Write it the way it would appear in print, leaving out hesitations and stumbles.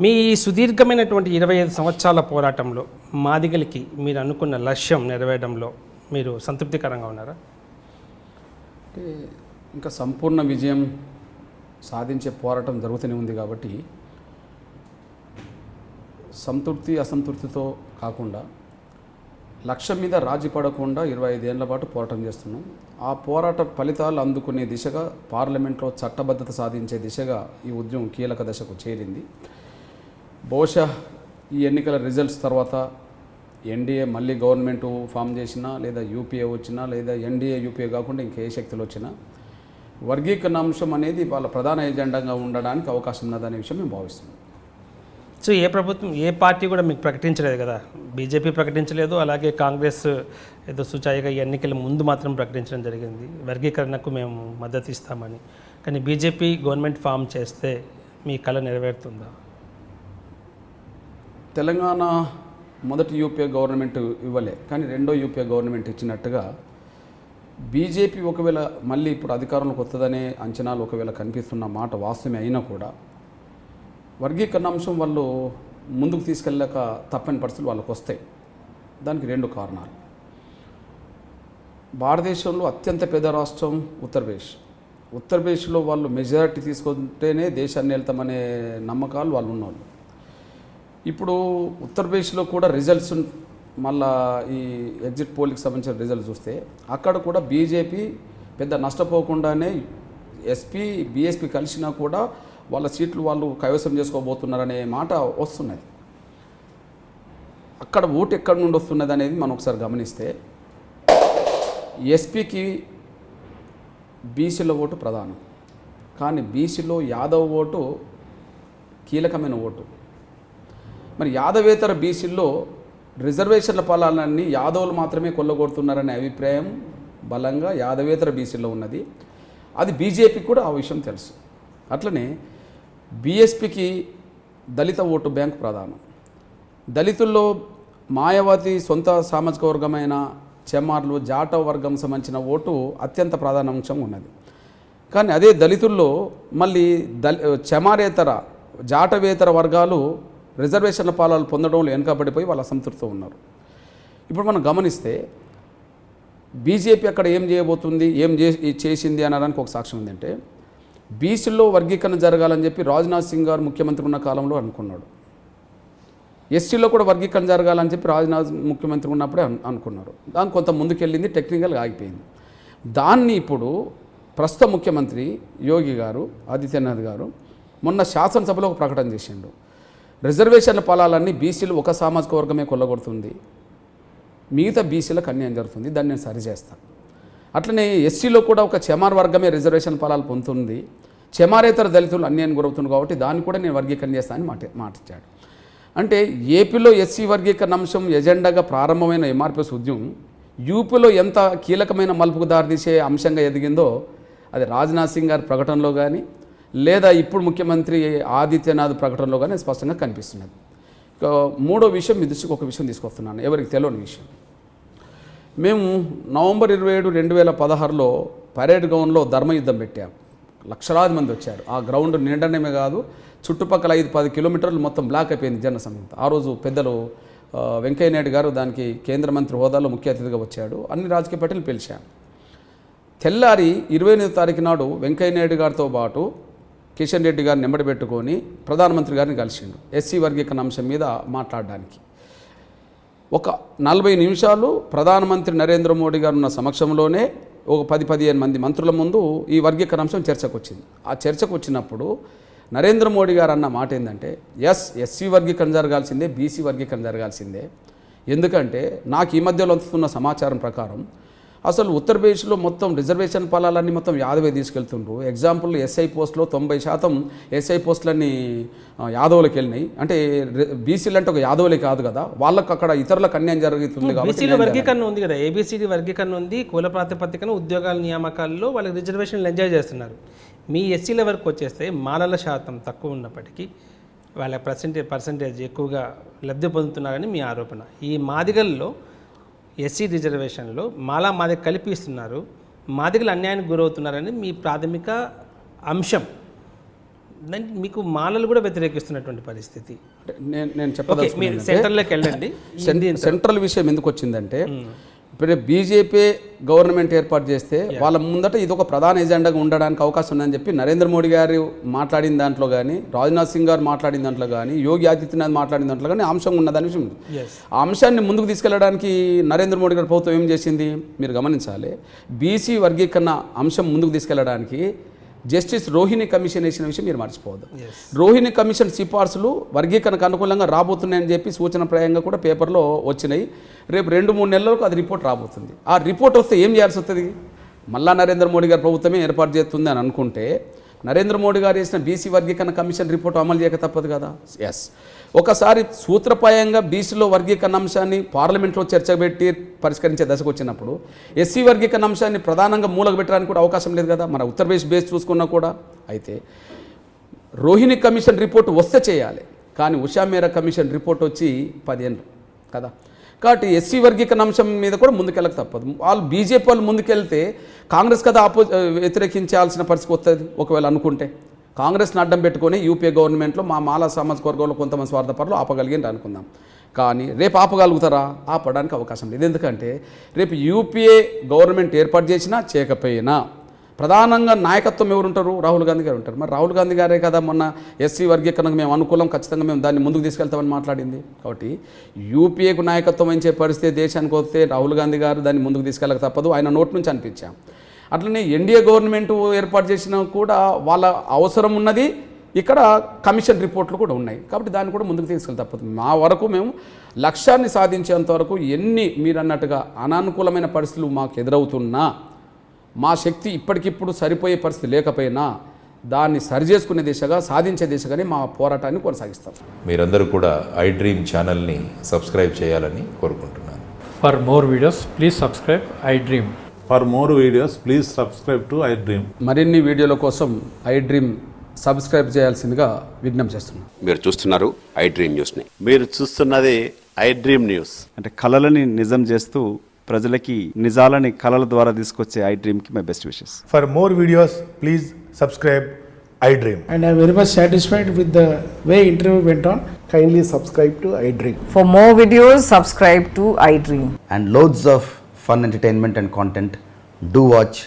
మీ సుదీర్ఘమైనటువంటి 25 సంవత్సరాల పోరాటంలో మాదిగలకి మీరు అనుకున్న లక్ష్యం నెరవేరడంలో మీరు సంతృప్తికరంగా ఉన్నారా? అంటే ఇంకా సంపూర్ణ విజయం సాధించే పోరాటం జరుగుతూనే ఉంది కాబట్టి సంతృప్తి అసంతృప్తితో కాకుండా లక్ష్యం మీద రాజీ పడకుండా 25 ఏళ్ల పాటు పోరాటం చేస్తున్నాం. ఆ పోరాట ఫలితాలు అందుకునే దిశగా పార్లమెంట్లో చట్టబద్ధత సాధించే దిశగా ఈ ఉద్యమం కీలక దశకు చేరింది. బహుశా ఈ ఎన్నికల రిజల్ట్స్ తర్వాత ఎన్డీఏ మళ్ళీ గవర్నమెంట్ ఫామ్ చేసినా, లేదా యూపీఏ వచ్చినా, లేదా ఎన్డీఏ యూపీఏ కాకుండా ఇంకా ఏ శక్తులు వచ్చినా వర్గీకరణ అంశం అనేది వాళ్ళ ప్రధాన ఎజెండాగా ఉండడానికి అవకాశం ఉన్నదనే విషయం మేము భావిస్తున్నాం. సో ఏ ప్రభుత్వం, ఏ పార్టీ కూడా మీకు ప్రకటించలేదు కదా? బీజేపీ ప్రకటించలేదు, అలాగే కాంగ్రెస్ ఏదో సూచాయిగా ఎన్నికల ముందు మాత్రం ప్రకటించడం జరిగింది వర్గీకరణకు మేము మద్దతు ఇస్తామని. కానీ బీజేపీ గవర్నమెంట్ ఫామ్ చేస్తే మీ కళ నెరవేరుతుందా? తెలంగాణ మొదటి యూపీఏ గవర్నమెంట్ ఇవ్వలే, కానీ రెండో యూపీఏ గవర్నమెంట్ ఇచ్చినట్టుగా బీజేపీ ఒకవేళ మళ్ళీ ఇప్పుడు అధికారంలోకి వస్తుందనే అంచనాలు ఒకవేళ కనిపిస్తున్న మాట వాస్తవమే అయినా కూడా వర్గీకరణ అంశం వాళ్ళు ముందుకు తీసుకెళ్ళక తప్పని పరిస్థితులు వాళ్ళకు వస్తాయి. దానికి రెండు కారణాలు. భారతదేశంలో అత్యంత పెద్ద రాష్ట్రం ఉత్తరప్రదేశ్లో వాళ్ళు మెజారిటీ తీసుకుంటేనే దేశాన్ని వెళ్తామనే నమ్మకాలు వాళ్ళు ఉన్నవాళ్ళు. ఇప్పుడు ఉత్తరప్రదేశ్లో కూడా రిజల్ట్స్ మళ్ళా ఈ ఎగ్జిట్ పోల్కి సంబంధించిన రిజల్ట్స్ చూస్తే అక్కడ కూడా బీజేపీ పెద్ద నష్టపోకుండానే బీఎస్పీ కలిసినా కూడా వాళ్ళ సీట్లు వాళ్ళు కైవసం చేసుకోబోతున్నారనే మాట వస్తున్నది. అక్కడ ఓటు ఎక్కడి నుండి వస్తున్నది అనేది మనం ఒకసారి గమనిస్తే ఎస్పీకి బీసీల ఓటు ప్రధానం, కానీ బీసీలో యాదవ్ ఓటు కీలకమైన ఓటు. మరి యాదవేతర బీసీల్లో రిజర్వేషన్ల ఫలాలన్నీ యాదవులు మాత్రమే కొల్లగొడుతున్నారనే అభిప్రాయం బలంగా యాదవేతర బీసీల్లో ఉన్నది. అది బీజేపీకి కూడా ఆ విషయం తెలుసు. అట్లనే బీఎస్పీకి దళిత ఓటు బ్యాంక్ ప్రధానం. దళితుల్లో మాయావతి సొంత సామాజిక వర్గమైన చెమార్లు, జాటవ వర్గం సంబంధించిన ఓటు అత్యంత ప్రాధాన్యాంశం ఉన్నది. కానీ అదే దళితుల్లో మళ్ళీ చెమారేతర, జాటవేతర వర్గాలు రిజర్వేషన్ల ఫలాలు పొందడంలో వెనుకబడిపోయి వాళ్ళు అసంతృప్తితో ఉన్నారు. ఇప్పుడు మనం గమనిస్తే బీజేపీ అక్కడ ఏం చేయబోతుంది, చేసింది అనడానికి ఒక సాక్ష్యం ఏంటంటే బీసీల్లో వర్గీకరణ జరగాలని చెప్పి రాజ్నాథ్ సింగ్ గారు ముఖ్యమంత్రి ఉన్న కాలంలో అనుకున్నాడు. ఎస్సీలో కూడా వర్గీకరణ జరగాలని చెప్పి రాజ్నాథ్ ముఖ్యమంత్రి ఉన్నప్పుడే అనుకున్నారు. దాని కొంత ముందుకెళ్ళింది, టెక్నికల్గా ఆగిపోయింది. దాన్ని ఇప్పుడు ప్రస్తుత ముఖ్యమంత్రి యోగి గారు, ఆదిత్యనాథ్ గారు మొన్న శాసనసభలో ఒక ప్రకటన చేసిండు. రిజర్వేషన్ల ఫలాలన్నీ బీసీలు ఒక సామాజిక వర్గమే కొల్లగొడుతుంది, మిగతా బీసీలకు అన్యాయం జరుగుతుంది, దాన్ని నేను సరిచేస్తాను. అట్లనే ఎస్సీలో కూడా ఒక చెమార్ వర్గమే రిజర్వేషన్ ఫలాలు పొందుతుంది, చెమారేతర దళితులు అన్యాయం గురవుతుంది, కాబట్టి దాన్ని కూడా నేను వర్గీకరణ చేస్తానని మాటిచ్చాడు. అంటే ఏపీలో ఎస్సీ వర్గీకరణ అంశం ఎజెండాగా ప్రారంభమైన ఎంఆర్పీఎస్ ఉద్యమం యూపీలో ఎంత కీలకమైన మలుపుకు దారితీసే అంశంగా ఎదిగిందో అది రాజ్నాథ్ సింగ్ గారి ప్రకటనలో కానీ, లేదా ఇప్పుడు ముఖ్యమంత్రి ఆదిత్యనాథ్ ప్రకటనలో కానీ స్పష్టంగా కనిపిస్తున్నది. మూడో విషయం, మీ దృష్టికి ఒక విషయం తీసుకొస్తున్నాను, ఎవరికి తెలియని విషయం. మేము నవంబర్ 27, 2016లో పరేడ్ గ్రౌండ్లో ధర్మయుద్ధం పెట్టాము. లక్షలాది మంది వచ్చారు. ఆ గ్రౌండ్ నిండడమే కాదు, చుట్టుపక్కల 5-10 కిలోమీటర్లు మొత్తం బ్లాక్ అయిపోయింది జనసమూహం. ఆ రోజు పెద్దలు వెంకయ్య నాయుడు గారు దానికి కేంద్ర మంత్రి హోదాలో ముఖ్య అతిథిగా వచ్చాడు. అన్ని రాజకీయ పార్టీలు పిలిచాను. తెల్లారి 28వ తారీఖు నాడు వెంకయ్య నాయుడు గారితో పాటు కిషన్ రెడ్డి గారిని నెంబడి పెట్టుకొని ప్రధానమంత్రి గారిని కలిసిండు ఎస్సీ వర్గీకరణ అంశం మీద మాట్లాడడానికి. ఒక 40 నిమిషాలు ప్రధానమంత్రి నరేంద్ర మోడీ గారు ఉన్న సమక్షంలోనే ఒక 10-15 మంది మంత్రుల ముందు ఈ వర్గీకరణ అంశం చర్చకు వచ్చింది. ఆ చర్చకు వచ్చినప్పుడు నరేంద్ర మోడీ గారు అన్న మాట ఏంటంటే, ఎస్సీ వర్గీకరణ జరగాల్సిందే, బీసీ వర్గీకరణ జరగాల్సిందే. ఎందుకంటే నాకు ఈ మధ్యలో అందుతున్న సమాచారం ప్రకారం అసలు ఉత్తరప్రదేశ్లో మొత్తం రిజర్వేషన్ ఫలాలన్నీ మొత్తం యాదవే తీసుకెళ్తుండ్రు. ఎగ్జాంపుల్ ఎస్ఐ పోస్టులో 90% ఎస్ఐ పోస్టులన్నీ యాదవులకు వెళ్ళినాయి. అంటే బీసీలు అంటే ఒక యాదవులే కాదు కదా, వాళ్ళకు అక్కడ ఇతరులకు అన్యాయం జరుగుతుంది కాబట్టి వర్గీకరణ ఉంది కదా, ఏబిసిడి వర్గీకరణ ఉంది. కుల ప్రాతిపదికన ఉద్యోగాల నియామకాల్లో వాళ్ళకి రిజర్వేషన్లు ఎంజాయ్ చేస్తున్నారు. మీ ఎస్సీల వరకు వచ్చేస్తే మాలల శాతం తక్కువ ఉన్నప్పటికీ వాళ్ళ పర్సంటేజ్ ఎక్కువగా లబ్ధి పొందుతున్నారని మీ ఆరోపణ. ఈ మాదిగల్లో ఎస్సీ రిజర్వేషన్లో మాదిగ కల్పిస్తున్నారు, మాదిగలు అన్యాయానికి గురవుతున్నారని మీ ప్రాథమిక అంశం. మీకు మాలలు కూడా వ్యతిరేకిస్తున్నటువంటి పరిస్థితి. అంటే నేను ఓకే, మీరు సెంట్రల్లోకి వెళ్ళండి. సెంట్రల్ విషయం ఎందుకు వచ్చిందంటే ఇప్పుడు బీజేపీ గవర్నమెంట్ ఏర్పాటు చేస్తే వాళ్ళ ముందట ఇది ఒక ప్రధాన ఎజెండాగా ఉండడానికి అవకాశం ఉందని చెప్పి నరేంద్ర మోడీ గారు మాట్లాడిన దాంట్లో కానీ, రాజ్నాథ్ సింగ్ గారు మాట్లాడిన దాంట్లో కానీ, యోగి ఆదిత్యనాథ్ మాట్లాడిన దాంట్లో కానీ అంశం ఉన్నదని విషయం ఉంది. ఆ అంశాన్ని ముందుకు తీసుకెళ్లడానికి నరేంద్ర మోడీ గారి ప్రభుత్వం ఏం చేసింది మీరు గమనించాలి. బీసీ వర్గీకరణ అంశం ముందుకు తీసుకెళ్లడానికి జస్టిస్ రోహిణి కమిషన్ వేసిన విషయం మీరు మర్చిపోవద్దు. రోహిణి కమిషన్ సిఫార్సులు వర్గీకరణకు అనుకూలంగా రాబోతున్నాయని చెప్పి సూచనప్రాయంగా కూడా పేపర్లో వచ్చినాయి. రేపు 2-3 నెలలకు అది రిపోర్ట్ రాబోతుంది. ఆ రిపోర్ట్ వస్తే ఏం చేయాల్సి వస్తుంది? మళ్ళా నరేంద్ర మోడీ గారి ప్రభుత్వమే ఏర్పాటు చేస్తుంది అని అనుకుంటే నరేంద్ర మోడీ గారు చేసిన బీసీ వర్గీకరణ కమిషన్ రిపోర్ట్ అమలు చేయక తప్పదు కదా. ఎస్, ఒకసారి సూత్రప్రాయంగా బీసీలో వర్గీకరణ అంశాన్ని పార్లమెంట్లో చర్చపెట్టి పరిష్కరించే దశకు వచ్చినప్పుడు ఎస్సీ వర్గీకరణ అంశాన్ని ప్రధానంగా మూలకు పెట్టడానికి కూడా అవకాశం లేదు కదా. మన ఉత్తరప్రదేశ్ బేస్ చూసుకున్నా కూడా అయితే రోహిణి కమిషన్ రిపోర్ట్ వస్తే చేయాలి, కానీ ఉషా మేరా కమిషన్ రిపోర్ట్ వచ్చి 10 ఏళ్ళు కదా. కాబట్టి ఎస్సీ వర్గీకరణ అంశం మీద కూడా ముందుకెళ్ళక తప్పదు. వాళ్ళు బీజేపీ వాళ్ళు ముందుకెళ్తే కాంగ్రెస్ కదా వ్యతిరేకించాల్సిన పరిస్థితి వస్తుంది. ఒకవేళ అనుకుంటే కాంగ్రెస్ని అడ్డం పెట్టుకొని యూపీఏ గవర్నమెంట్లో మా మాలా సామాజిక వర్గంలో కొంతమంది స్వార్థపరులు ఆపగలిగింది అనుకుందాం. కానీ రేపు ఆపగలుగుతారా? ఆపడానికి అవకాశం లేదు. ఎందుకంటే రేపు యూపీఏ గవర్నమెంట్ ఏర్పాటు చేసినా చేయకపోయినా ప్రధానంగా నాయకత్వం ఎవరు ఉంటారు? రాహుల్ గాంధీ గారు ఉంటారు. మరి రాహుల్ గాంధీ గారే కదా మొన్న ఎస్సీ వర్గీకరణకు మేము అనుకూలం, ఖచ్చితంగా మేము దాన్ని ముందుకు తీసుకెళ్తామని మాట్లాడింది. కాబట్టి యూపీఏకు నాయకత్వం వహించే పరిస్థితి దేశానికి వస్తే రాహుల్ గాంధీ గారు దాన్ని ముందుకు తీసుకెళ్ళక తప్పదు. ఆయన నోటి నుంచి అనిపించాం. అట్లనే ఎన్డీఏ గవర్నమెంట్ ఏర్పాటు చేసినా కూడా వాళ్ళ అవసరం ఉన్నది. ఇక్కడ కమిషన్ రిపోర్ట్లు కూడా ఉన్నాయి. కాబట్టి దాన్ని కూడా ముందుకు తీసుకెళ్ళి తప్పదు. మా వరకు మేము లక్ష్యాన్ని సాధించేంత వరకు ఎన్ని మీరు అన్నట్టుగా అనానుకూలమైన పరిస్థితులు మాకు ఎదురవుతున్నా, మా శక్తి ఇప్పటికిప్పుడు సరిపోయే పరిస్థితి లేకపోయినా దాన్ని సరిచేసుకునే దిశగా, సాధించే దిశగానే మా పోరాటాన్ని కొనసాగిస్తాం. మీరందరూ కూడా ఐ డ్రీమ్ ఛానల్ని సబ్స్క్రైబ్ చేయాలని కోరుకుంటున్నాను. For more videos please subscribe I dream. For more videos, please subscribe to iDream. మరిన్ని వీడియోల కోసం ఐ డ్రీమ్ సబ్స్క్రైబ్ చేయాల్సిందిగా విజ్ఞప్తి చేస్తున్నాం. మీరు చూస్తున్నారు ఐ డ్రీమ్ న్యూస్ని. మీరు చూస్తున్నది ఐ డ్రీమ్ న్యూస్. అంటే కళలని నిజం చేస్తూ ప్రజలకి నిజాలని కళల ద్వారా తీసుకొచ్చే ఐ డ్రీమ్కి my best wishes. For more videos, please subscribe iDream. And I am very much satisfied with the way interview went on. Kindly subscribe to iDream. For more videos, subscribe to iDream. And loads of fun entertainment and content. Do watch